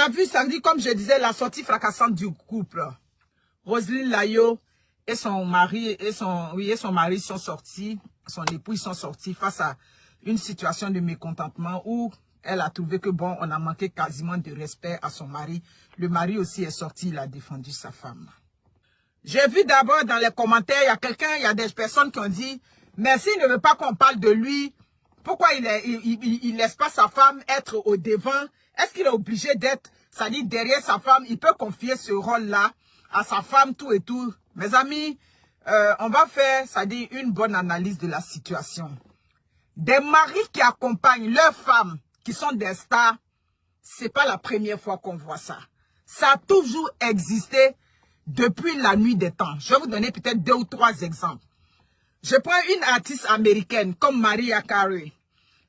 a vu samedi, comme je disais, la sortie fracassante du couple. Roselyne Layo et son mari sont sortis, son époux, ils sont sortis face à une situation de mécontentement où elle a trouvé que bon, on a manqué quasiment de respect à son mari. Le mari aussi est sorti, il a défendu sa femme. J'ai vu d'abord dans les commentaires, il y a des personnes qui ont dit, mais s'il ne veut pas qu'on parle de lui, pourquoi il laisse pas sa femme être au devant? Est-ce qu'il est obligé d'être, c'est-à-dire derrière sa femme, il peut confier ce rôle-là à sa femme, tout et tout. Mes amis, on va faire, c'est-à-dire une bonne analyse de la situation. Des maris qui accompagnent leurs femmes, qui sont des stars, c'est pas la première fois qu'on voit ça. Ça a toujours existé depuis la nuit des temps. Je vais vous donner peut-être 2 ou 3 exemples. Je prends une artiste américaine comme Mariah Carey.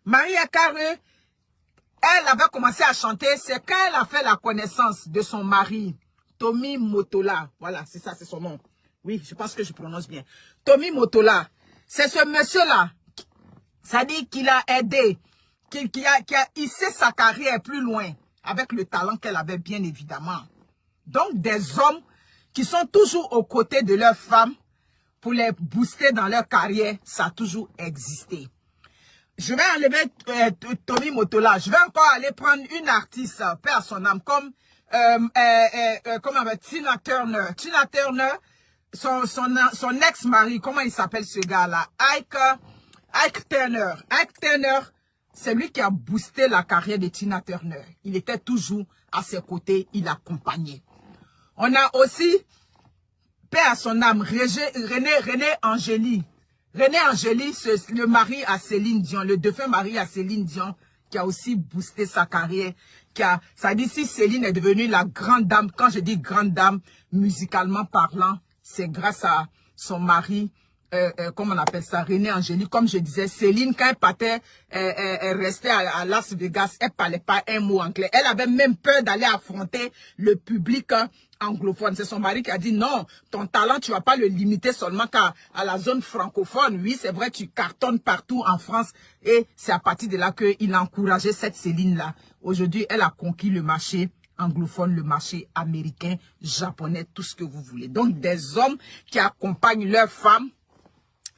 Mariah Carey, elle avait commencé à chanter, c'est quand elle a fait la connaissance de son mari, Tommy Mottola. Voilà, c'est ça, c'est son nom. Oui, je pense que je prononce bien. Tommy Mottola. C'est ce monsieur-là, ça dit qu'il a aidé, qui a hissé sa carrière plus loin, avec le talent qu'elle avait bien évidemment. Donc des hommes qui sont toujours aux côtés de leurs femmes pour les booster dans leur carrière, ça a toujours existé. Je vais enlever Tommy Mottola. Je vais encore aller prendre une artiste, paix à son âme, comme Tina Turner. Tina Turner, son ex-mari, comment il s'appelle ce gars-là? Ike Turner. Ike Turner, c'est lui qui a boosté la carrière de Tina Turner. Il était toujours à ses côtés, il l'accompagnait. On a aussi, paix à son âme, René Angéli. René Angéli, le mari à Céline Dion, le défunt mari à Céline Dion, qui a aussi boosté sa carrière. Ça dit, si Céline est devenue la grande dame, quand je dis grande dame, musicalement parlant, c'est grâce à son mari, comment on appelle ça, René Angéli. Comme je disais, Céline, quand elle partait, elle restait à Las Vegas, elle parlait pas un mot anglais. Elle avait même peur d'aller affronter le public anglophone. C'est son mari qui a dit non, ton talent, tu vas pas le limiter seulement qu'à la zone francophone. Oui, c'est vrai, tu cartonnes partout en France. Et c'est à partir de là qu'il a encouragé cette Céline-là. Aujourd'hui, elle a conquis le marché anglophone, le marché américain, japonais, tout ce que vous voulez. Donc, des hommes qui accompagnent leurs femmes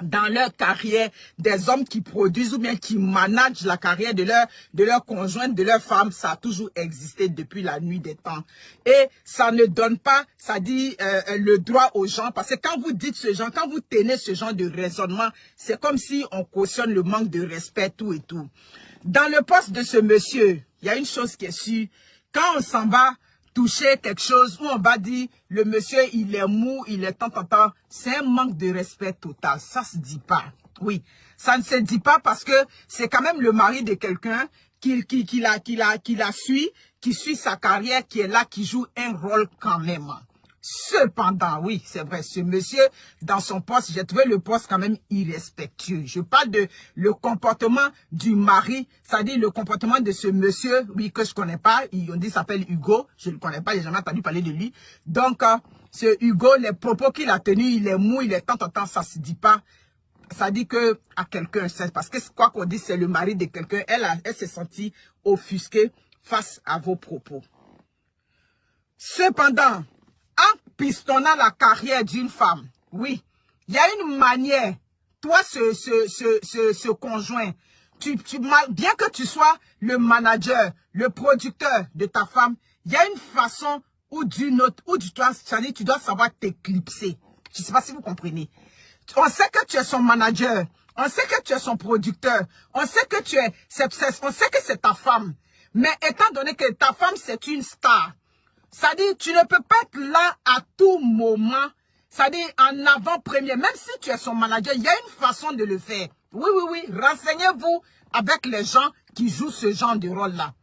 dans leur carrière, des hommes qui produisent ou bien qui managent la carrière de leur conjointe, de leur femme, ça a toujours existé depuis la nuit des temps. Et ça ne donne pas, ça dit le droit aux gens, parce que quand vous dites ce genre, quand vous tenez ce genre de raisonnement, c'est comme si on cautionne le manque de respect, tout et tout. Dans le poste de ce monsieur, il y a une chose qui est sûre, quand on s'en va toucher quelque chose où on va dire le monsieur il est mou, il est tant, c'est un manque de respect total. Ça se dit pas. Oui, ça ne se dit pas parce que c'est quand même le mari de quelqu'un qui la suit, qui suit sa carrière, qui est là, qui joue un rôle quand même. Cependant, oui, c'est vrai, ce monsieur, dans son poste, j'ai trouvé le poste quand même irrespectueux. Je parle de le comportement du mari, c'est-à-dire le comportement de ce monsieur, oui, que je connais pas, on dit qu'il s'appelle Hugo, je ne le connais pas, j'ai jamais entendu parler de lui. Donc, ce Hugo, les propos qu'il a tenus, il est mou, il est tant, ça se dit pas. Ça dit que à quelqu'un, parce que quoi qu'on dit, c'est le mari de quelqu'un, elle s'est sentie offusquée face à vos propos. Cependant, en pistonnant la carrière d'une femme, oui, il y a une manière, toi, ce conjoint, bien que tu sois le manager, le producteur de ta femme, il y a une façon ou d'une autre, où tu dois savoir t'éclipser. Je ne sais pas si vous comprenez. On sait que tu es son manager, on sait que tu es son producteur, on sait que on sait que c'est ta femme. Mais étant donné que ta femme, c'est une star, ça dit, tu ne peux pas être là à tout moment. Ça dit, en avant-première. Même si tu es son manager, il y a une façon de le faire. Oui, oui, oui. Renseignez-vous avec les gens qui jouent ce genre de rôle-là.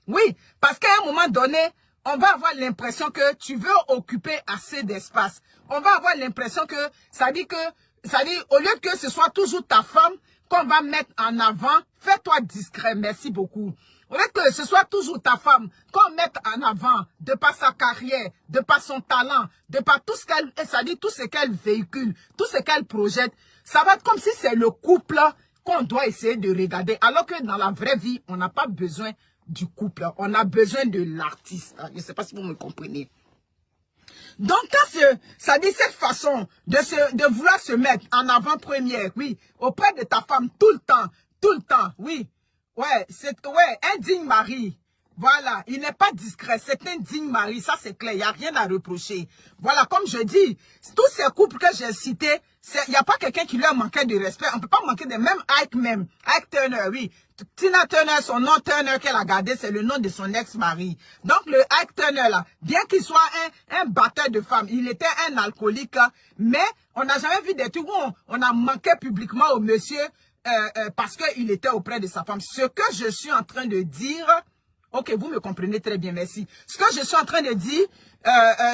Oui, parce qu'à un moment donné, on va avoir l'impression que tu veux occuper assez d'espace. On va avoir l'impression que, au lieu que ce soit toujours ta femme qu'on va mettre en avant, fais-toi discret. Merci beaucoup. Au lieu que ce soit toujours ta femme qu'on mette en avant, de par sa carrière, de par son talent, de par tout ce qu'elle, tout ce qu'elle véhicule, tout ce qu'elle projette, ça va être comme si c'est le couple qu'on doit essayer de regarder. Alors que dans la vraie vie, on n'a pas besoin du couple. On a besoin de l'artiste. Je ne sais pas si vous me comprenez. Donc, quand ça dit cette façon de vouloir se mettre en avant-première, oui, auprès de ta femme tout le temps, oui. Ouais, un digne mari. Voilà, il n'est pas discret, c'est un digne mari, ça c'est clair, il n'y a rien à reprocher. Voilà, comme je dis, tous ces couples que j'ai cités, il n'y a pas quelqu'un qui leur manquait de respect, on ne peut pas manquer de même Ike Turner, oui. Tina Turner, son nom Turner qu'elle a gardé, c'est le nom de son ex-mari. Donc le Ike Turner là, bien qu'il soit un batteur de femmes, il était un alcoolique, mais on n'a jamais vu des trucs où on a manqué publiquement au monsieur parce qu'il était auprès de sa femme. Ce que je suis en train de dire... Ok, vous me comprenez très bien, merci. Ce que je suis en train de dire,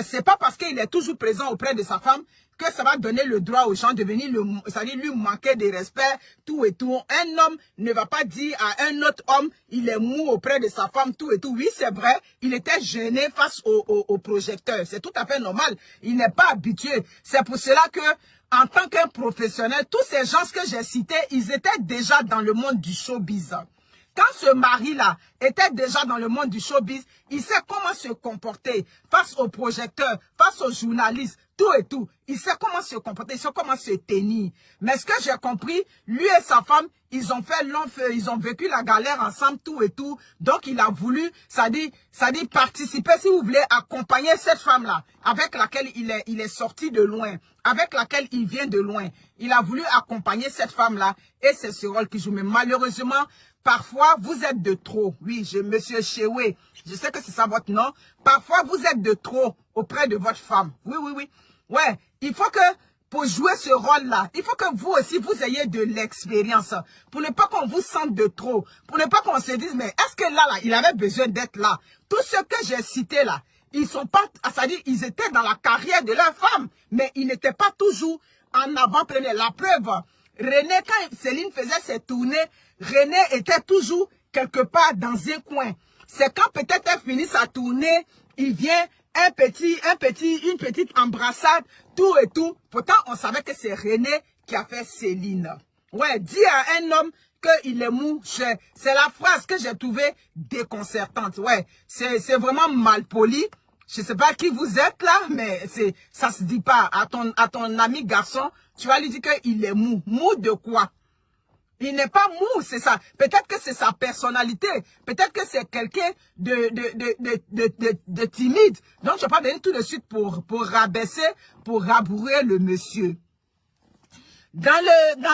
c'est pas parce qu'il est toujours présent auprès de sa femme que ça va donner le droit aux gens de venir lui manquer de respect, tout et tout. Un homme ne va pas dire à un autre homme, il est mou auprès de sa femme, tout et tout. Oui, c'est vrai, il était gêné face au projecteur. C'est tout à fait normal. Il n'est pas habitué. C'est pour cela que, en tant qu'un professionnel, tous ces gens que j'ai cités, ils étaient déjà dans le monde du showbiz. Quand ce mari-là était déjà dans le monde du showbiz, il sait comment se comporter face aux projecteurs, face aux journalistes, tout et tout. Il sait comment se comporter, il sait comment se tenir. Mais ce que j'ai compris, lui et sa femme, ils ont fait long feu, ils ont vécu la galère ensemble, tout et tout. Donc, il a voulu, ça dit participer, si vous voulez, accompagner cette femme-là, avec laquelle il est sorti de loin, avec laquelle il vient de loin. Il a voulu accompagner cette femme-là, et c'est ce rôle qu'il joue. Mais malheureusement, parfois, vous êtes de trop. Oui, monsieur Chewe, je sais que c'est ça votre nom. Parfois, vous êtes de trop auprès de votre femme. Oui. Ouais, il faut que, pour jouer ce rôle-là, il faut que vous aussi, vous ayez de l'expérience. Pour ne pas qu'on vous sente de trop. Pour ne pas qu'on se dise, mais est-ce que là, il avait besoin d'être là? Tous ceux que j'ai cités là, ils sont pas, c'est-à-dire, ils étaient dans la carrière de leur femme, mais ils n'étaient pas toujours en avant-première. La preuve, René, quand Céline faisait ses tournées, René était toujours quelque part dans un coin. C'est quand peut-être elle finit sa tournée, il vient une petite embrassade, tout et tout. Pourtant, on savait que c'est René qui a fait Céline. Ouais, dis à un homme qu'il est mou, c'est la phrase que j'ai trouvée déconcertante. Ouais, c'est vraiment mal poli. Je sais pas qui vous êtes là, mais ça se dit pas. À ton ami garçon, tu vas lui dire qu'il est mou. Mou de quoi? Il n'est pas mou, c'est ça. Peut-être que c'est sa personnalité. Peut-être que c'est quelqu'un de timide. Donc, je ne vais pas venir tout de suite pour rabaisser, pour rabourer le monsieur. Dans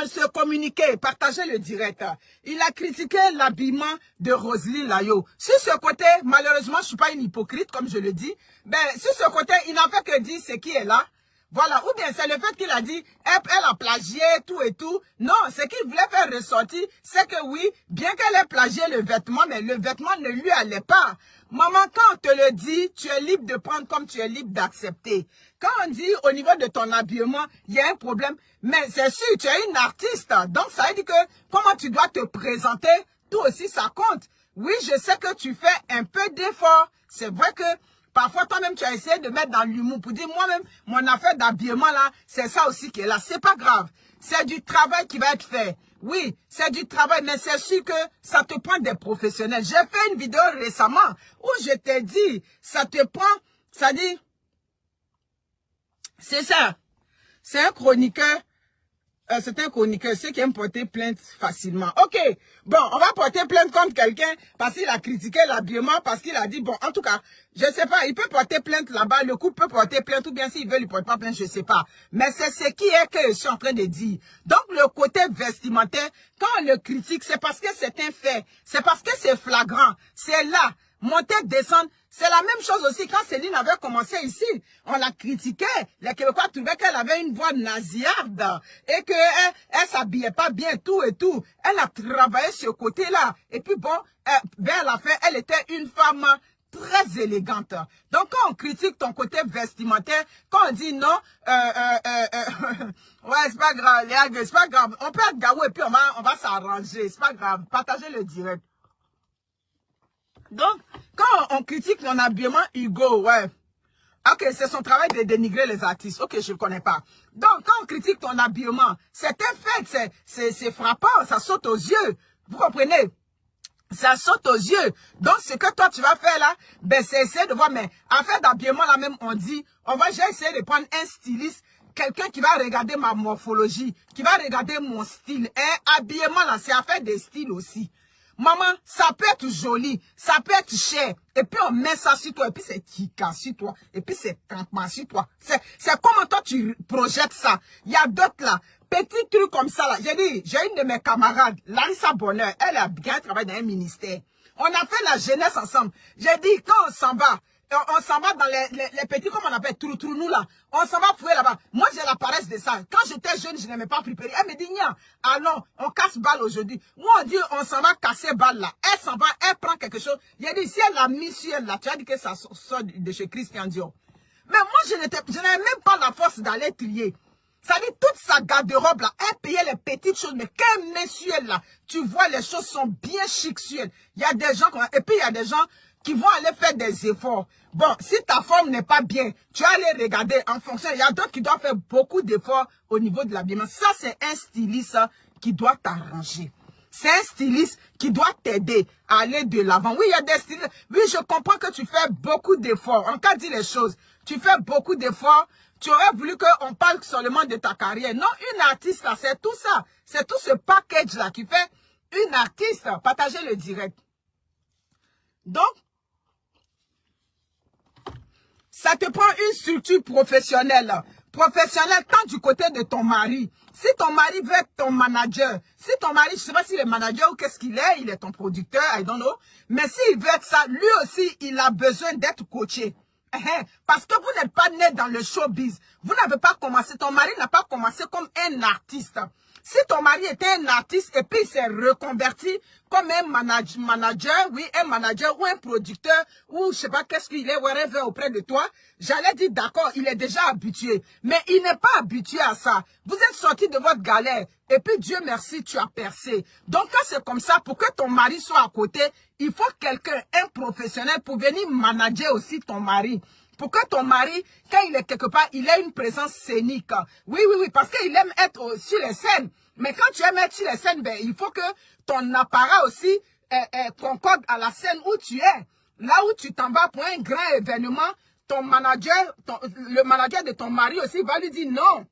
ce communiqué, partagez le direct, il a critiqué l'habillement de Roselyne Layo. Sur ce côté, malheureusement, je ne suis pas une hypocrite, comme je le dis. Ben, sur ce côté, il n'a fait que dire ce qui est là. Voilà, ou bien c'est le fait qu'il a dit, elle a plagié, tout et tout. Non, ce qu'il voulait faire ressortir, c'est que oui, bien qu'elle ait plagié le vêtement, mais le vêtement ne lui allait pas. Maman, quand on te le dit, tu es libre de prendre comme tu es libre d'accepter. Quand on dit au niveau de ton habillement, il y a un problème, mais c'est sûr, tu es une artiste. Donc ça veut dire que comment tu dois te présenter, tout aussi ça compte. Oui, je sais que tu fais un peu d'effort. C'est vrai que parfois, toi-même, tu as essayé de mettre dans l'humour pour dire, moi-même, mon affaire d'habillement, là, c'est ça aussi qui est là. C'est pas grave. C'est du travail qui va être fait. Oui, c'est du travail, mais c'est sûr que ça te prend des professionnels. J'ai fait une vidéo récemment où je t'ai dit, ça te prend, ça dit, c'est ça. C'est un chroniqueur. C'est un chroniqueur, ceux qui aiment porter plainte facilement. Ok, bon, on va porter plainte contre quelqu'un parce qu'il a critiqué l'habillement, parce qu'il a dit, bon, en tout cas, je sais pas, il peut porter plainte là-bas, le couple peut porter plainte, ou bien s'il veut, il ne porte pas plainte, je sais pas. Mais c'est ce qui est que je suis en train de dire. Donc, le côté vestimentaire, quand on le critique, c'est parce que c'est un fait. C'est parce que c'est flagrant. C'est là. Monter, descendre, c'est la même chose aussi quand Céline avait commencé ici. On la critiquait. Les Québécois trouvaient qu'elle avait une voix nasillarde et qu'elle s'habillait pas bien, tout et tout. Elle a travaillé ce côté-là. Et puis bon, vers la fin, elle était une femme très élégante. Donc quand on critique ton côté vestimentaire, quand on dit non, ouais, c'est pas grave, les gars, c'est pas grave. On peut être gaou et puis on va s'arranger. C'est pas grave. Partagez le direct. Donc, quand on critique ton habillement, Hugo, ouais. Ok, c'est son travail de dénigrer les artistes. Ok, je ne connais pas. Donc, quand on critique ton habillement, c'est un fait, c'est frappant, ça saute aux yeux. Vous comprenez? Ça saute aux yeux. Donc, ce que toi, tu vas faire là, ben, c'est essayer de voir, mais affaire d'habillement là même, on dit, j'ai essayé de prendre un styliste, quelqu'un qui va regarder ma morphologie, qui va regarder mon style. Habillement là, c'est affaire de style aussi. Maman, ça peut être joli, ça peut être cher, et puis on met ça sur toi, et puis c'est tika sur toi, et puis c'est campement sur toi. C'est comment toi tu projettes ça. Il y a d'autres là, petits trucs comme ça là. J'ai dit, j'ai une de mes camarades, Larissa Bonheur, elle a bien travaillé dans un ministère. On a fait la jeunesse ensemble. J'ai dit, quand on s'en va dans les petits, comme on appelle, trou-nous là. On s'en va fouiller là-bas. Moi, j'ai la paresse de ça. Quand j'étais jeune, je n'aimais pas préparer. Elle me dit, nia, allons, on casse balle aujourd'hui. Moi, on dit, on s'en va casser balle là. Elle s'en va, elle prend quelque chose. J'ai dit, si elle l'a mis sur elle là, tu as dit que ça sort de chez Christian Dior. Mais moi, je n'avais même pas la force d'aller trier. Ça dit, toute sa garde-robe là, elle payait les petites choses, mais qu'elle met sur elle là, tu vois, les choses sont bien chic sur elle. Il y a des gens, et puis il y a des gens qui vont aller faire des efforts. Bon, si ta forme n'est pas bien, tu vas aller regarder en fonction. Il y a d'autres qui doivent faire beaucoup d'efforts au niveau de l'habillement. Ça, c'est un styliste qui doit t'arranger. C'est un styliste qui doit t'aider à aller de l'avant. Oui, il y a des stylistes. Oui, je comprends que tu fais beaucoup d'efforts. En cas, dis les choses. Tu fais beaucoup d'efforts. Tu aurais voulu qu'on parle seulement de ta carrière. Non, une artiste, là, c'est tout ça. C'est tout ce package-là qui fait une artiste. Partagez le direct. Donc, ça te prend une structure professionnelle. Professionnelle, tant du côté de ton mari. Si ton mari veut être ton manager, si ton mari, je ne sais pas s'il est manager ou qu'est-ce qu'il est, il est ton producteur, I don't know. Mais s'il veut être ça, lui aussi, il a besoin d'être coaché. Parce que vous n'êtes pas né dans le showbiz. Vous n'avez pas commencé, ton mari n'a pas commencé comme un artiste. Si ton mari était un artiste et puis il s'est reconverti comme un manager, oui, un manager ou un producteur ou je sais pas qu'est-ce qu'il est, whatever auprès de toi, j'allais dire d'accord, il est déjà habitué. Mais il n'est pas habitué à ça. Vous êtes sorti de votre galère et puis Dieu merci, tu as percé. Donc quand c'est comme ça, pour que ton mari soit à côté, il faut quelqu'un, un professionnel pour venir manager aussi ton mari. Pour que ton mari, quand il est quelque part, il ait une présence scénique. Oui, parce qu'il aime être sur les scènes. Mais quand tu aimes être sur les scènes, ben, il faut que ton apparat aussi concorde à la scène où tu es. Là où tu t'en vas pour un grand événement, ton manager, le manager de ton mari aussi va lui dire non.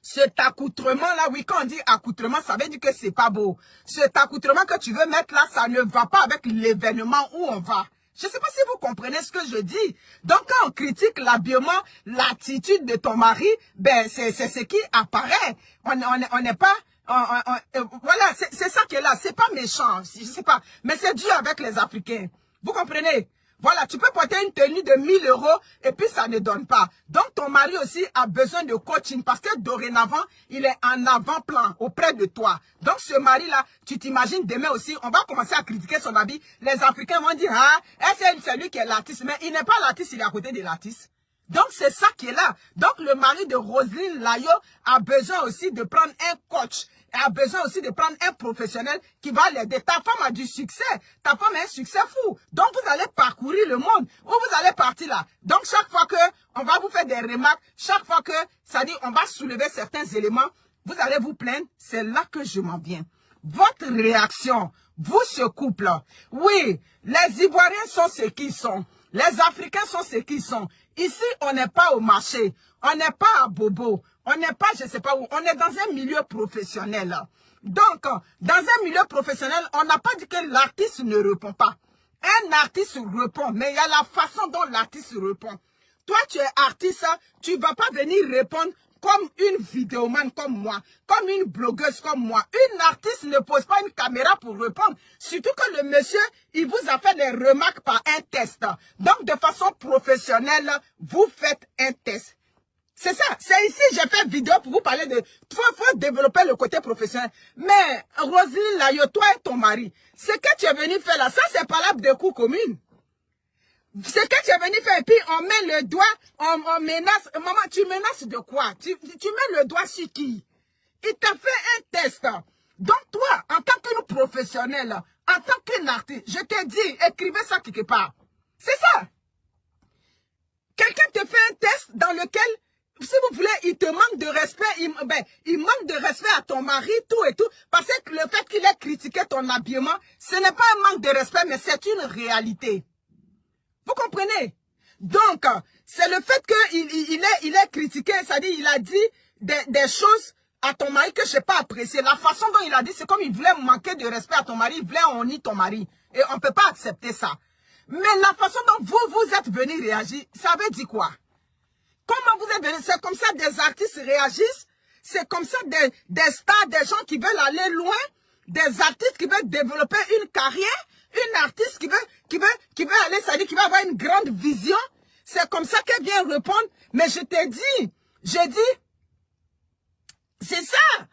Cet accoutrement-là, oui, quand on dit accoutrement, ça veut dire que c'est pas beau. Cet accoutrement que tu veux mettre là, ça ne va pas avec l'événement où on va. Je ne sais pas si vous comprenez ce que je dis. Donc, quand on critique l'habillement, l'attitude de ton mari, ben, c'est ce qui apparaît. On n'est pas... voilà, c'est ça qui est là. C'est pas méchant, je sais pas. Mais c'est dur avec les Africains. Vous comprenez? Voilà, tu peux porter une tenue de 1000 € et puis ça ne donne pas. Donc, ton mari aussi a besoin de coaching parce que dorénavant, il est en avant-plan auprès de toi. Donc, ce mari-là, tu t'imagines demain aussi, on va commencer à critiquer son habit. Les Africains vont dire, ah, c'est lui qui est l'artiste. Mais il n'est pas l'artiste, il est à côté de l'artiste. Donc, c'est ça qui est là. Donc, le mari de Roselyne Layo a besoin aussi de prendre un coach. A besoin aussi de prendre un professionnel qui va l'aider. Ta femme a du succès. Ta femme a un succès fou. Donc, vous allez parcourir le monde. Où vous allez partir là. Donc, chaque fois que on va vous faire des remarques, chaque fois que, ça dit, on va soulever certains éléments, vous allez vous plaindre. C'est là que je m'en viens. Votre réaction, vous, ce couple-là. Oui, les Ivoiriens sont ce qu'ils sont. Les Africains sont ce qu'ils sont. Ici, on n'est pas au marché. On n'est pas à Bobo. On n'est pas, je ne sais pas où. On est dans un milieu professionnel. Donc, dans un milieu professionnel, on n'a pas dit que l'artiste ne répond pas. Un artiste répond, mais il y a la façon dont l'artiste répond. Toi, tu es artiste, tu ne vas pas venir répondre comme une vidéoman comme moi, comme une blogueuse comme moi. Une artiste ne pose pas une caméra pour répondre. Surtout que le monsieur, il vous a fait des remarques par un test. Donc, de façon professionnelle, vous faites un test. C'est ça. C'est ici, j'ai fait vidéo pour vous parler de... faut développer le côté professionnel. Mais, Roselyne Layo, toi et ton mari, ce que tu es venu faire là, ça, c'est pas l'arbre de coup commune. Ce que tu es venu faire, et puis on met le doigt, on menace. Maman, tu menaces de quoi? Tu mets le doigt sur qui? Il t'a fait un test. Donc toi, en tant qu'une professionnelle, en tant qu'une artiste, je te dis, écrivez ça quelque part. C'est ça. Quelqu'un te fait un test dans lequel, si vous voulez, il te manque de respect, il manque de respect à ton mari, tout et tout. Parce que le fait qu'il ait critiqué ton habillement, ce n'est pas un manque de respect, mais c'est une réalité. Vous comprenez? Donc, c'est le fait qu'il ait critiqué, c'est-à-dire il a dit des choses à ton mari que je n'ai pas apprécié. La façon dont il a dit, c'est comme il voulait manquer de respect à ton mari, il voulait honner ton mari. Et on ne peut pas accepter ça. Mais la façon dont vous êtes venu réagir, ça veut dire quoi? Comment vous êtes venu? C'est comme ça des artistes réagissent. C'est comme ça des stars, des gens qui veulent aller loin. Des artistes qui veulent développer une carrière. Une artiste qui veut aller, c'est-à-dire qui va avoir une grande vision. C'est comme ça qu'elle vient répondre. Mais je t'ai dit, j'ai dit, c'est ça.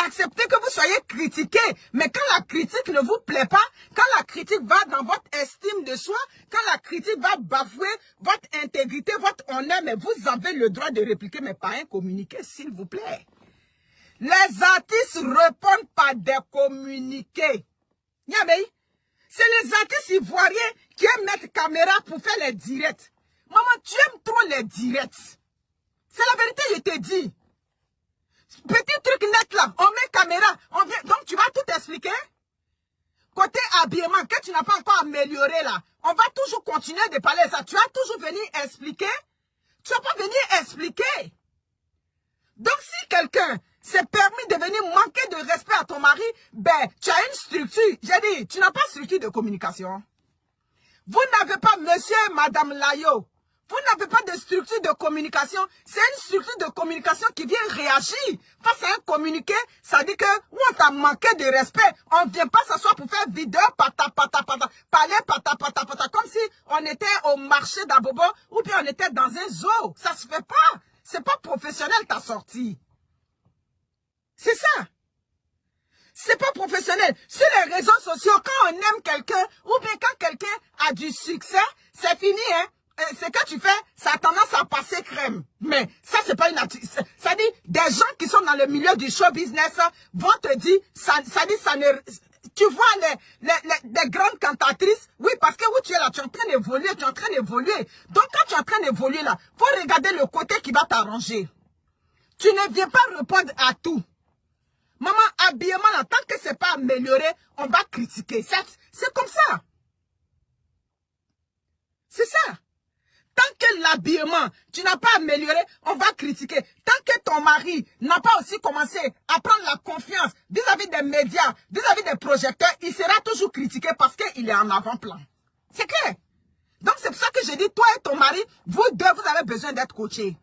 Acceptez que vous soyez critiqué. Mais quand la critique ne vous plaît pas, quand la critique va dans votre estime de soi, quand la critique va bafouer votre intégrité, votre honneur, mais vous avez le droit de répliquer, mais pas un communiqué, s'il vous plaît. Les artistes répondent par des communiqués. Yamei, c'est les artistes ivoiriens qui aiment mettre caméra pour faire les directs. Maman, tu aimes trop les directs. C'est la vérité, je te dis. Petit truc net là, on met caméra, on vient, donc tu vas tout expliquer. Côté habillement, que tu n'as pas encore amélioré là, on va toujours continuer de parler de ça. Tu vas toujours venir expliquer. Tu vas pas venir expliquer. Donc si quelqu'un s'est permis de venir manquer de respect à ton mari, ben tu as une structure. J'ai dit, tu n'as pas de structure de communication. Vous n'avez pas monsieur et madame Layo. Vous n'avez pas de structure de communication. C'est une structure de communication qui vient réagir. Face à un communiqué, ça dit que on t'a manqué de respect. On ne vient pas s'asseoir pour faire vidéo, parler, comme si on était au marché d'Abobo ou bien on était dans un zoo. Ça se fait pas. C'est pas professionnel ta sortie. C'est ça. C'est pas professionnel. Sur les réseaux sociaux, quand on aime quelqu'un ou bien quand quelqu'un a du succès, c'est fini, hein. Ce que tu fais, ça a tendance à passer crème. Mais ça, c'est pas une attitude. Ça dit, des gens qui sont dans le milieu du show business vont te dire, ça dit, ça ne... Tu vois des grandes cantatrices, oui, parce que où tu es là, tu es en train d'évoluer, tu es en train d'évoluer. Donc, quand tu es en train d'évoluer là, faut regarder le côté qui va t'arranger. Tu ne viens pas répondre à tout. Maman, habillement là, tant que c'est pas amélioré, on va critiquer. C'est comme ça. C'est ça. Tant que l'habillement, tu n'as pas amélioré, on va critiquer. Tant que ton mari n'a pas aussi commencé à prendre la confiance vis-à-vis des médias, vis-à-vis des projecteurs, il sera toujours critiqué parce qu'il est en avant-plan. C'est clair. Donc c'est pour ça que je dis, toi et ton mari, vous deux, vous avez besoin d'être coachés.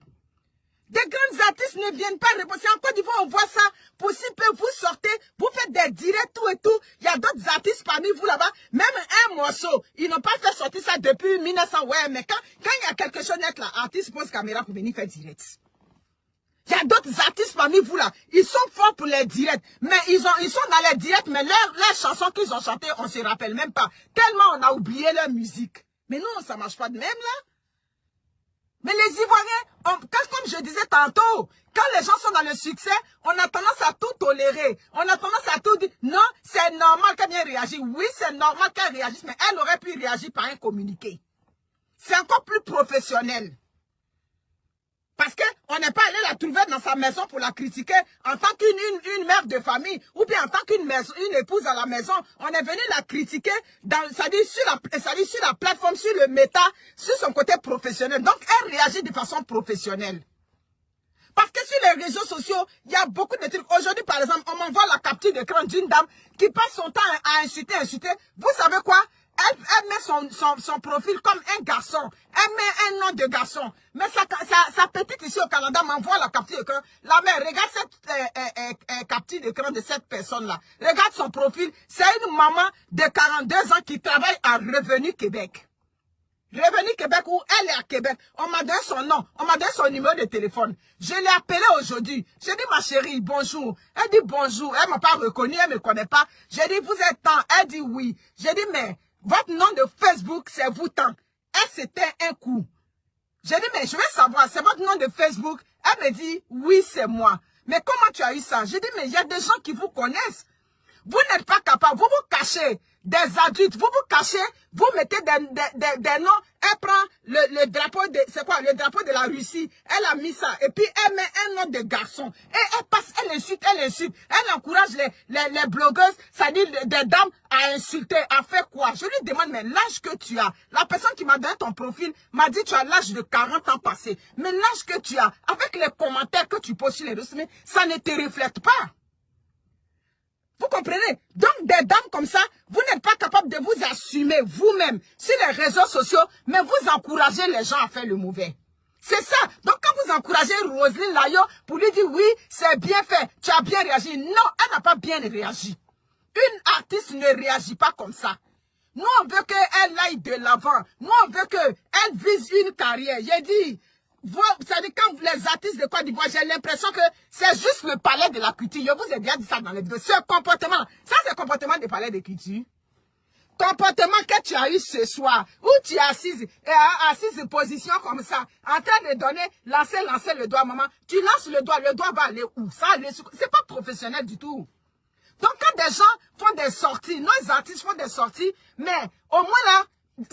Des grands artistes ne viennent pas répondre. En Côte d'Ivoire, on voit ça. Pour si peu, vous sortez, vous faites des directs, tout et tout. Il y a d'autres artistes parmi vous là-bas. Même un morceau, ils n'ont pas fait sortir ça depuis 1900. Ouais, mais quand il y a quelque chose net là, artiste pose caméra pour venir faire direct. Il y a d'autres artistes parmi vous là. Ils sont forts pour les directs. Mais ils sont dans les directs, mais leurs chansons qu'ils ont chantées, on ne se rappelle même pas. Tellement on a oublié leur musique. Mais non, ça ne marche pas de même là. Mais les Ivoiriens, comme je disais tantôt, quand les gens sont dans le succès, on a tendance à tout tolérer. On a tendance à tout dire, non, c'est normal qu'elle vienne réagir. Oui, c'est normal qu'elle réagisse, mais elle aurait pu réagir par un communiqué. C'est encore plus professionnel. Parce qu'on n'est pas allé la trouver dans sa maison pour la critiquer en tant qu'une mère de famille ou bien en tant qu'une épouse à la maison. On est venu la critiquer, c'est-à-dire sur la plateforme, sur le méta, sur son côté professionnel. Donc, elle réagit de façon professionnelle. Parce que sur les réseaux sociaux, il y a beaucoup de trucs. Aujourd'hui, par exemple, on m'envoie la capture d'écran d'une dame qui passe son temps à insulter. Vous savez quoi? Elle met son profil comme un garçon. Elle met un nom de garçon. Mais sa petite ici au Canada m'envoie la capture d'écran. La mère, regarde cette capture d'écran de cette personne-là. Regarde son profil. C'est une maman de 42 ans qui travaille à Revenu Québec. Revenu Québec où elle est à Québec. On m'a donné son nom. On m'a donné son numéro de téléphone. Je l'ai appelée aujourd'hui. J'ai dit, ma chérie, bonjour. Elle dit bonjour. Elle ne m'a pas reconnue. Elle ne me connaît pas. J'ai dit, vous êtes tant? Elle dit oui. J'ai dit, mais votre nom de Facebook, c'est vous tant. Elle, c'était un coup. J'ai dit, mais je veux savoir, c'est votre nom de Facebook? Elle me dit, oui, c'est moi. Mais comment tu as eu ça? J'ai dit, mais il y a des gens qui vous connaissent. Vous n'êtes pas capable. Vous vous cachez des adultes. Vous vous cachez. Vous mettez des noms. Elle prend le drapeau drapeau de, c'est quoi, le drapeau de la Russie. Elle a mis ça. Et puis, elle met un nom de garçon. Et elle passe, elle insulte. Elle encourage les blogueuses, c'est-à-dire des dames, à insulter, à faire quoi? Je lui demande, mais l'âge que tu as, la personne qui m'a donné ton profil m'a dit, tu as l'âge de 40 ans passé. Mais l'âge que tu as, avec les commentaires que tu poses sur les réseaux, ça ne te reflète pas. Vous comprenez? Donc, des dames comme ça, vous n'êtes pas capable de vous assumer vous-même sur les réseaux sociaux, mais vous encouragez les gens à faire le mauvais. C'est ça. Donc, quand vous encouragez Roselyne Layo pour lui dire, oui, c'est bien fait, tu as bien réagi. Non, elle n'a pas bien réagi. Une artiste ne réagit pas comme ça. Nous, on veut qu'elle aille de l'avant. Nous, on veut qu'elle vise une carrière. J'ai dit, vous savez, quand les artistes de Côte d'Ivoire, j'ai l'impression que c'est juste le palais de la culture. Je vous ai déjà dit ça dans les vidéos. Ce comportement, ça c'est le comportement du palais de culture. Comportement que tu as eu ce soir, où tu es assise en position comme ça, en train de donner, lancer le doigt, maman. Tu lances le doigt va aller où? Ça, c'est pas professionnel du tout. Donc quand des gens font des sorties, nos artistes font des sorties, mais au moins là,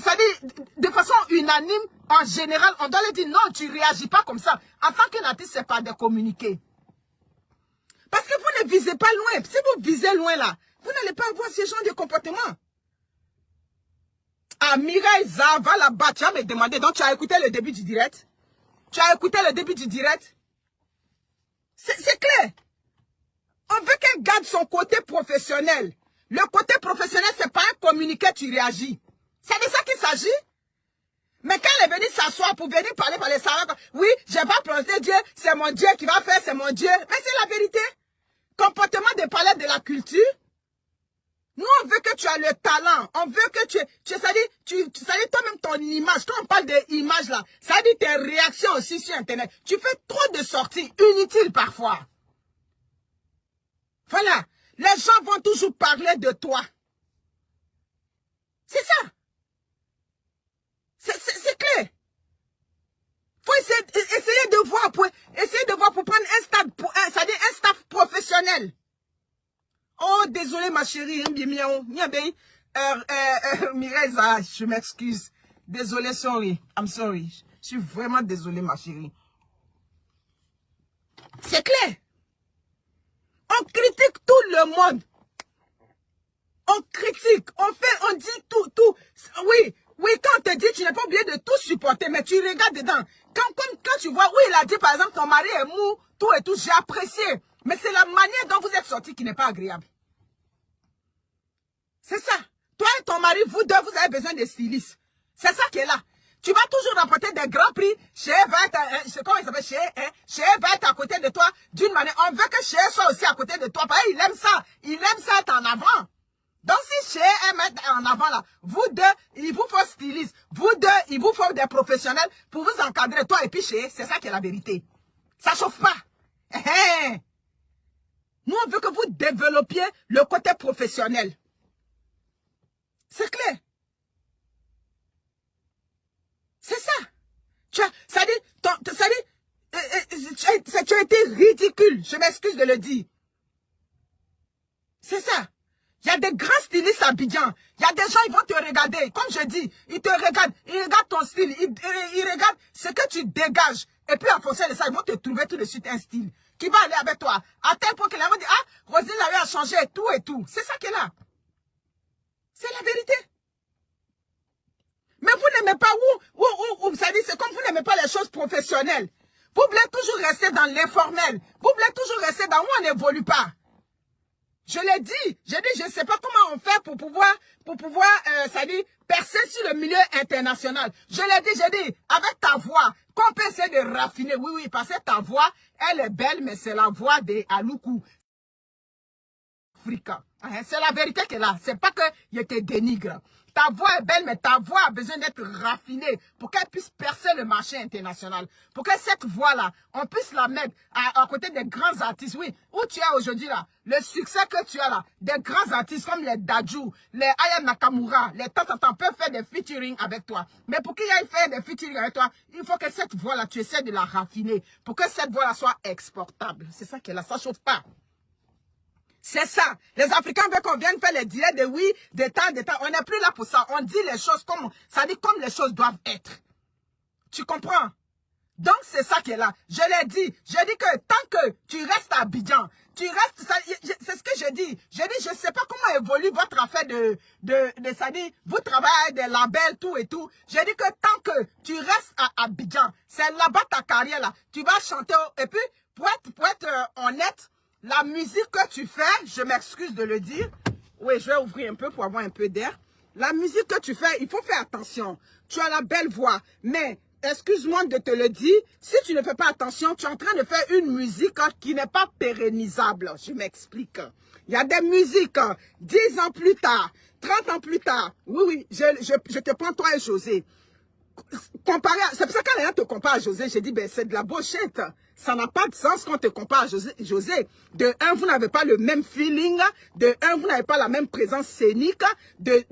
ça dit de façon unanime, en général, on doit leur dire non, tu réagis pas comme ça. En tant qu'artiste, c'est pas de communiquer. Parce que vous ne visez pas loin. Si vous visez loin là, vous n'allez pas avoir ce genre de comportement. Ah, Mireille va là-bas, tu vas me demander, donc tu as écouté le début du direct? Tu as écouté le début du direct? C'est clair. On veut qu'elle garde son côté professionnel. Le côté professionnel, c'est pas un communiqué, tu réagis. C'est de ça qu'il s'agit. Mais quand elle est venue s'asseoir pour venir parler ça, oui, j'ai pas prononcé Dieu, c'est mon Dieu qui va faire, c'est mon Dieu. Mais c'est la vérité. Comportement de parler de la culture. Nous, on veut que tu as le talent. On veut que tu ça dit toi-même ton image. Quand on parle d'image là, ça dit tes réactions aussi sur Internet. Tu fais trop de sorties inutiles parfois. Voilà. Les gens vont toujours parler de toi. C'est ça. C'est clair. Faut essayer de voir pour prendre un stade, c'est-à-dire un staff professionnel. Oh, désolé ma chérie, Mireille, je m'excuse. Désolé, sorry, I'm sorry. Je suis vraiment désolé ma chérie. C'est clair. On critique tout le monde. On critique, on dit tout. Oui, quand on te dit, tu n'es pas obligé de tout supporter, mais tu regardes dedans. Quand tu vois, oui, il a dit, par exemple, ton mari est mou, tout et tout, j'ai apprécié. Mais c'est la manière dont vous êtes sortis qui n'est pas agréable. C'est ça. Toi et ton mari, vous deux, vous avez besoin de stylistes. C'est ça qui est là. Tu vas toujours remporter des grands prix. Chez va être, comment il s'appelle, Chez va être à côté de toi d'une manière. On veut que Chez soit aussi à côté de toi. Parce qu'il aime ça. Il aime ça être en avant. Donc si Chez aime être en avant là, vous deux, il vous faut styliste. Vous deux, il vous faut des professionnels pour vous encadrer. Toi et puis Chez, c'est ça qui est la vérité. Ça chauffe pas. Nous, on veut que vous développiez le côté professionnel. C'est clair. C'est ça. Ça dit, tu as été ridicule. Je m'excuse de le dire. C'est ça. Il y a des grands stylistes à Abidjan. Il y a des gens, ils vont te regarder. Comme je dis, ils te regardent. Ils regardent ton style. Ils regardent ce que tu dégages. Et puis, en fonction de ça, ils vont te trouver tout de suite un style qui va aller avec toi. À tel point qu'ils vont dire, ah, Roselyne a changé et tout. C'est ça qui est là. C'est la vérité. Mais vous n'aimez pas ça dit, c'est comme vous n'aimez pas les choses professionnelles. Vous voulez toujours rester dans l'informel. Vous voulez toujours rester dans où on n'évolue pas. Je l'ai dit, je ne sais pas comment on fait pour pouvoir, ça dit, percer sur le milieu international. Je l'ai dit, j'ai dit, avec ta voix, qu'on peut essayer de raffiner. Oui, parce que ta voix, elle est belle, mais c'est la voix de Aloukou. Africain. C'est la vérité qu'elle a. C'est pas qu'il te dénigre. Ta voix est belle, mais ta voix a besoin d'être raffinée pour qu'elle puisse percer le marché international. Pour que cette voix-là, on puisse la mettre à côté des grands artistes. Oui, où tu es aujourd'hui là, le succès que tu as là, des grands artistes comme les Dadju, les Aya Nakamura, les Tantantan peuvent faire des featuring avec toi. Mais pour qu'ils aillent faire des featuring avec toi, il faut que cette voix-là, tu essaies de la raffiner pour que cette voix-là soit exportable. C'est ça qu'elle a, ça ne chauffe pas. C'est ça. Les Africains veulent qu'on vienne faire les directs de oui, de temps. On n'est plus là pour ça. On dit les choses comme, ça dit comme les choses doivent être. Tu comprends? Donc, c'est ça qui est là. Je l'ai dit. Je dis que tant que tu restes à Abidjan, tu restes... C'est ce que je dis. Je dis, je ne sais pas comment évolue votre affaire ça dit, vous travaillez des labels, tout et tout. Je dis que tant que tu restes à Abidjan, c'est là-bas ta carrière, là. Tu vas chanter. Et puis, pour être honnête, la musique que tu fais, je m'excuse de le dire. Oui, je vais ouvrir un peu pour avoir un peu d'air. La musique que tu fais, il faut faire attention. Tu as la belle voix, mais... Excuse-moi de te le dire, si tu ne fais pas attention, tu es en train de faire une musique qui n'est pas pérennisable. Je m'explique. Il y a des musiques, 10 ans plus tard, 30 ans plus tard. Oui, je te prends toi et José. C'est pour ça que quand les gens te comparent à José, j'ai dit, ben c'est de la bullshit. Ça n'a pas de sens quand on te compare à José. De un, vous n'avez pas le même feeling. De un, vous n'avez pas la même présence scénique. De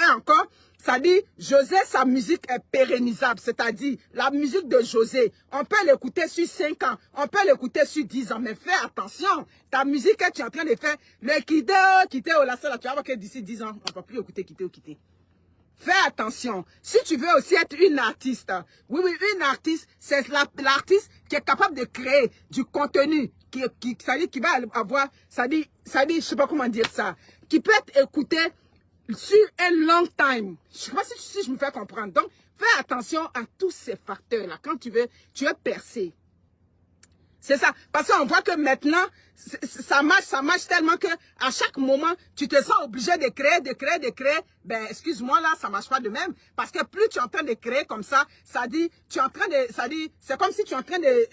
un encore. Ça dit, José, sa musique est pérennisable. C'est-à-dire, la musique de José, on peut l'écouter sur 5 ans, on peut l'écouter sur 10 ans. Mais fais attention, ta musique que tu es en train de faire, le Kiteo, la seule, tu vas voir que d'ici 10 ans, on ne va plus écouter Kiteo. Fais attention. Si tu veux aussi être une artiste, oui, une artiste, c'est l'artiste qui est capable de créer du contenu, ça dit, qui va avoir, ça dit, je sais pas comment dire ça, qui peut être écouté sur un long time. Je ne sais pas si je me fais comprendre. Donc, fais attention à tous ces facteurs-là. Quand tu veux percer. C'est ça. Parce qu'on voit que maintenant, ça marche tellement que à chaque moment, tu te sens obligé de créer. Ben, excuse-moi, là, ça marche pas de même. Parce que plus tu es en train de créer comme ça, ça dit, c'est comme si tu es en train de,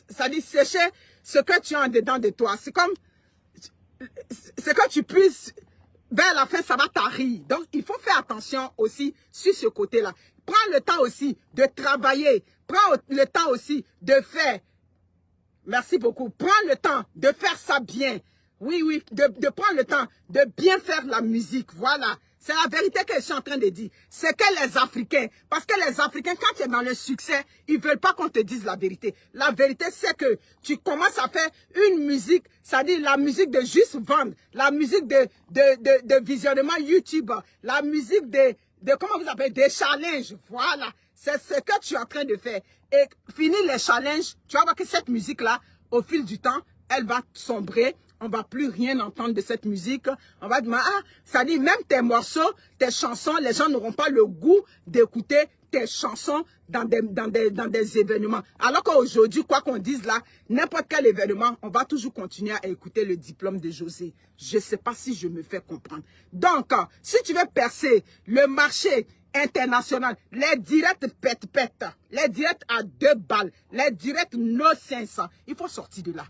ça dit, sécher ce que tu as en dedans de toi. C'est comme, c'est que tu puisses, vers la fin, ça va tarir. Donc, il faut faire attention aussi sur ce côté-là. Prends le temps aussi de travailler. Prends le temps aussi de faire. Merci beaucoup. Prends le temps de faire ça bien. Oui, de prendre le temps de bien faire la musique. Voilà. C'est la vérité que je suis en train de dire. C'est que les Africains, parce que les Africains, quand tu es dans le succès, ils veulent pas qu'on te dise la vérité. La vérité, c'est que tu commences à faire une musique, c'est-à-dire la musique de juste vendre, la musique de visionnement YouTube, la musique de comment vous appelez, des challenges. Voilà. C'est ce que tu es en train de faire. Et finir les challenges, tu vas voir que cette musique-là, au fil du temps, elle va sombrer. On ne va plus rien entendre de cette musique. On va dire, ah, ça dit, même tes morceaux, tes chansons, les gens n'auront pas le goût d'écouter tes chansons dans des événements. Alors qu'aujourd'hui, quoi qu'on dise là, n'importe quel événement, on va toujours continuer à écouter le diplôme de José. Je ne sais pas si je me fais comprendre. Donc, si tu veux percer le marché international, les directs pète, les directs à 2 balles, les directs no sense, il faut sortir de là.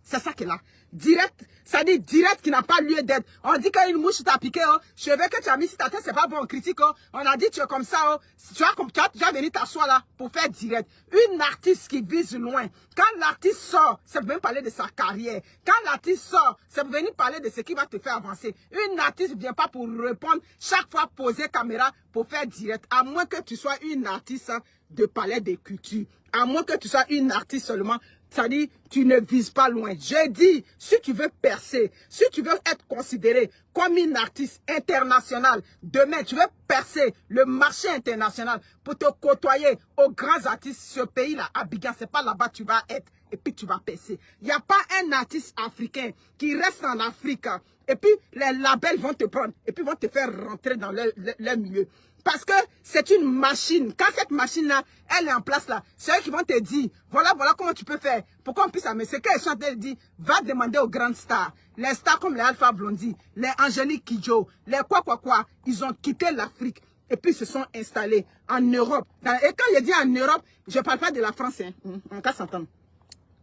C'est ça qui est là. Direct, ça dit direct qui n'a pas lieu d'être. On dit qu'une mouche t'a piqué, oh, cheveux que tu as mis sur ta tête, c'est pas bon, on critique, oh. On a dit tu es comme ça, oh. Tu vas venir t'asseoir là pour faire direct. Une artiste qui vise loin. Quand l'artiste sort, c'est pour venir parler de sa carrière. Quand l'artiste sort, c'est pour venir parler de ce qui va te faire avancer. Une artiste ne vient pas pour répondre chaque fois poser caméra pour faire direct. À moins que tu sois une artiste de palais des cultures. À moins que tu sois une artiste seulement. Ça dit, tu ne vises pas loin. J'ai dit, si tu veux percer, si tu veux être considéré comme une artiste internationale, demain, tu veux percer le marché international pour te côtoyer aux grands artistes, ce pays-là, Abidjan, c'est pas là-bas que tu vas être et puis tu vas percer. Il n'y a pas un artiste africain qui reste en Afrique et puis les labels vont te prendre et puis vont te faire rentrer dans leur milieu. Parce que c'est une machine. Quand cette machine-là, elle est en place là, c'est eux qui vont te dire, voilà comment tu peux faire. Pourquoi on puisse amener. C'est qu'elles sont en train de dire, va demander aux grandes stars. Les stars comme les Alpha Blondy, les Angélique Kidjo, les quoi, ils ont quitté l'Afrique et puis se sont installés en Europe. Et quand je dis en Europe, je ne parle pas de la France, hein. On va s'entendre.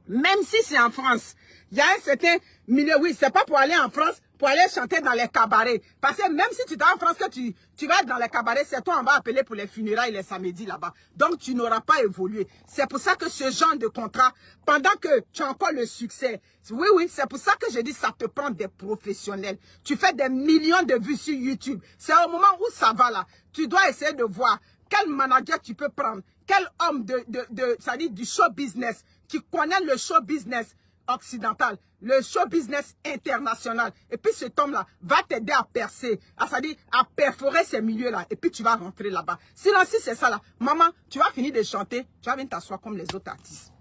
Même si c'est en France, il y a un certain milieu, oui, c'est pas pour aller en France, pour aller chanter dans les cabarets. Parce que même si tu es en France, que tu vas dans les cabarets, c'est toi on va appeler pour les funérailles les samedis là-bas. Donc tu n'auras pas évolué. C'est pour ça que ce genre de contrat, pendant que tu as encore le succès, oui, c'est pour ça que je dis ça te prend des professionnels. Tu fais des millions de vues sur YouTube. C'est au moment où ça va là. Tu dois essayer de voir quel manager tu peux prendre, quel homme ça dit du show business, qui connaît le show business. occidental, le show business international. Et puis cet homme-là va t'aider à percer, c'est-à-dire à perforer ces milieux-là. Et puis tu vas rentrer là-bas. Sinon, si c'est ça là, maman, tu vas finir de chanter, tu vas venir t'asseoir comme les autres artistes.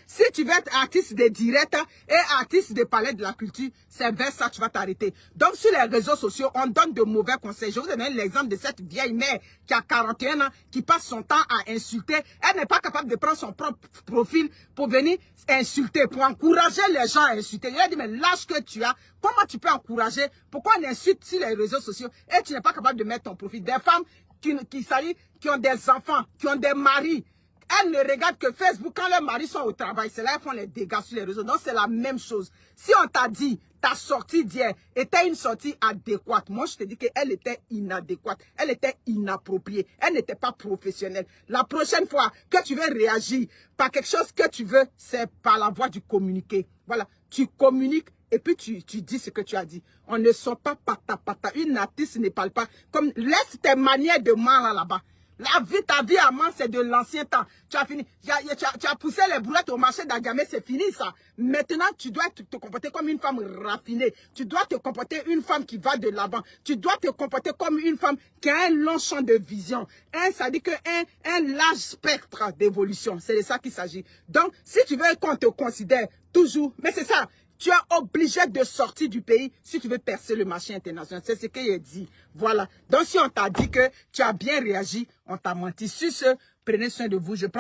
Si tu veux être artiste de direct et artiste de palais de la culture, c'est vers ça que tu vas t'arrêter. Donc sur les réseaux sociaux, on donne de mauvais conseils. Je vous donne l'exemple de cette vieille mère qui a 41 ans, qui passe son temps à insulter. Elle n'est pas capable de prendre son propre profil pour venir insulter, pour encourager les gens à insulter. Il a dit, mais l'âge que tu as, comment tu peux encourager? Pourquoi on insulte sur les réseaux sociaux et tu n'es pas capable de mettre ton profil? Des femmes qui ont des enfants, qui ont des maris. Elles ne regardent que Facebook quand leurs maris sont au travail. C'est là qu'elles font les dégâts sur les réseaux. Donc, c'est la même chose. Si on t'a dit, ta sortie d'hier était une sortie adéquate, moi, je te dis qu'elle était inadéquate. Elle était inappropriée. Elle n'était pas professionnelle. La prochaine fois que tu veux réagir par quelque chose que tu veux, c'est par la voie du communiqué. Voilà. Tu communiques et puis tu dis ce que tu as dit. On ne sort pas pata. Une artiste ne parle pas. Comme, laisse tes manières de mal là-bas. Ta vie à man, c'est de l'ancien temps. Tu as fini. Tu as poussé les brouettes au marché d'Agamé, c'est fini ça. Maintenant, tu dois te comporter comme une femme raffinée. Tu dois te comporter une femme qui va de l'avant. Tu dois te comporter comme une femme qui a un long champ de vision. Ça dit un large spectre d'évolution. C'est de ça qu'il s'agit. Donc, si tu veux qu'on te considère toujours, mais c'est ça. Tu es obligé de sortir du pays si tu veux percer le marché international. C'est ce qu'il a dit. Voilà. Donc, si on t'a dit que tu as bien réagi, on t'a menti. Sur ce, prenez soin de vous. Je prends